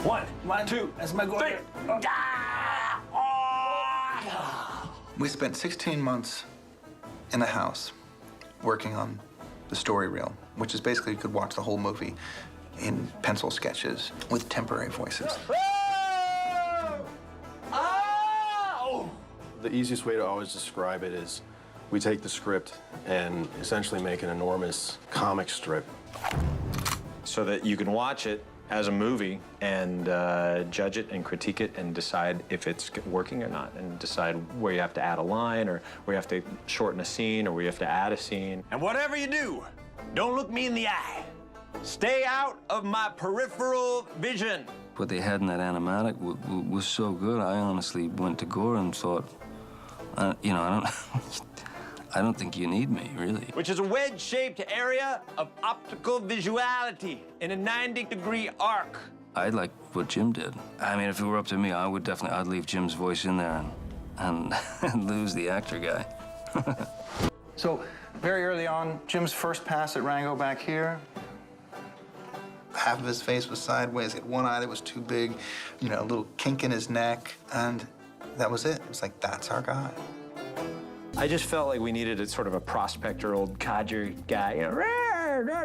One, two, that's my goal. Three. We spent 16 months in the house working on the story reel, which is basically you could watch the whole movie in pencil sketches with temporary voices. The easiest way to always describe it is we take the script and essentially make an enormous comic strip. So that you can watch it as a movie and judge it and critique it and decide if it's working or not, and decide where you have to add a line or where you have to shorten a scene or where you have to add a scene. And whatever you do, don't look me in the eye. Stay out of my peripheral vision. What they had in that animatic was so good, I honestly went to Gore and thought, you know, I don't think you need me, really. Which is a wedge-shaped area of optical visuality in a 90-degree arc. I like what Jim did. I mean, if it were up to me, I would definitely, I'd leave Jim's voice in there and lose the actor guy. So, very early on, Jim's first pass at Rango back here, half of his face was sideways, he had one eye that was too big, you know, a little kink in his neck, and that was it. It was like, that's our guy. I just felt like we needed a sort of a prospector, old codger guy, you know, what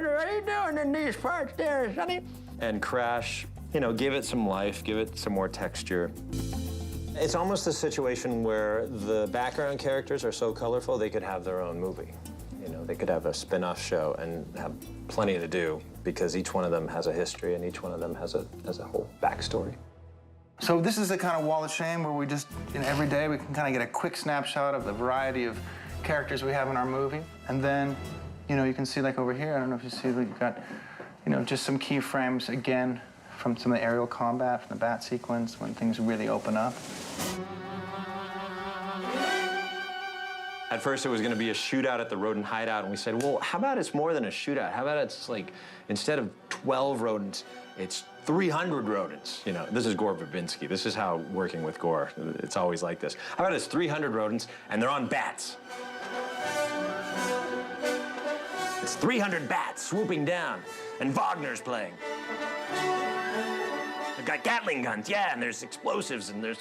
are you doing in these parts there, sonny? And Crash, you know, give it some life, give it some more texture. It's almost a situation where the background characters are so colorful they could have their own movie. You know, they could have a spin-off show and have plenty to do because each one of them has a history and each one of them has a whole backstory. So this is the kind of wall of shame where we just, you know, every day we can kind of get a quick snapshot of the variety of characters we have in our movie. And then, you know, you can see like over here, I don't know if you see, we've got, you know, just some keyframes, again, from some of the aerial combat, from the bat sequence, when things really open up. At first, it was going to be a shootout at the rodent hideout, and we said, well, how about it's more than a shootout? How about it's like, instead of 12 rodents, it's 300 rodents? You know, this is Gore Verbinski. This is how working with Gore, it's always like this. How about it's 300 rodents, and they're on bats? It's 300 bats swooping down, and Wagner's playing. They've got Gatling guns, yeah, and there's explosives, and there's,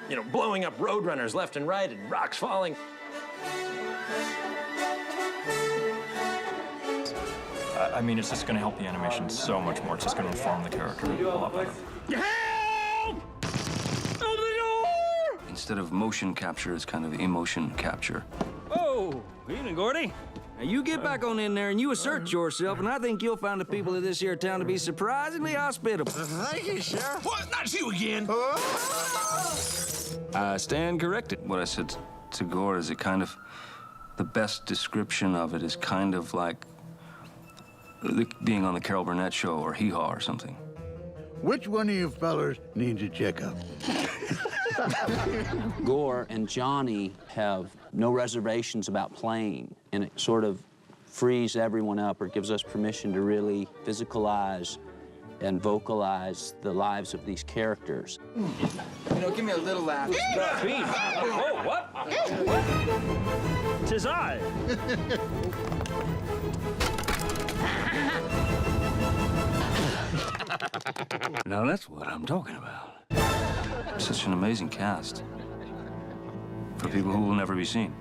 you know, blowing up roadrunners left and right, and rocks falling. I mean, it's just going to help the animation so much more. It's just going to inform the character a lot better. Help! Open the door! Instead of motion capture, it's kind of emotion capture. Oh, evening, Gordy. Now, you get back on in there and you assert yourself, and I think you'll find the people of this here town to be surprisingly hospitable. Thank you, Sheriff. What? Not you again. I stand corrected. What I said to Gore is it kind of, the best description of it is kind of like being on the Carol Burnett show or Hee Haw or something. Which one of you fellers needs a checkup? Gore and Johnny have no reservations about playing, and it sort of frees everyone up or gives us permission to really physicalize and vocalize the lives of these characters. You know, give me a little laugh. Oh, what? Tis I. Now that's what I'm talking about. Such an amazing cast for people who will never be seen.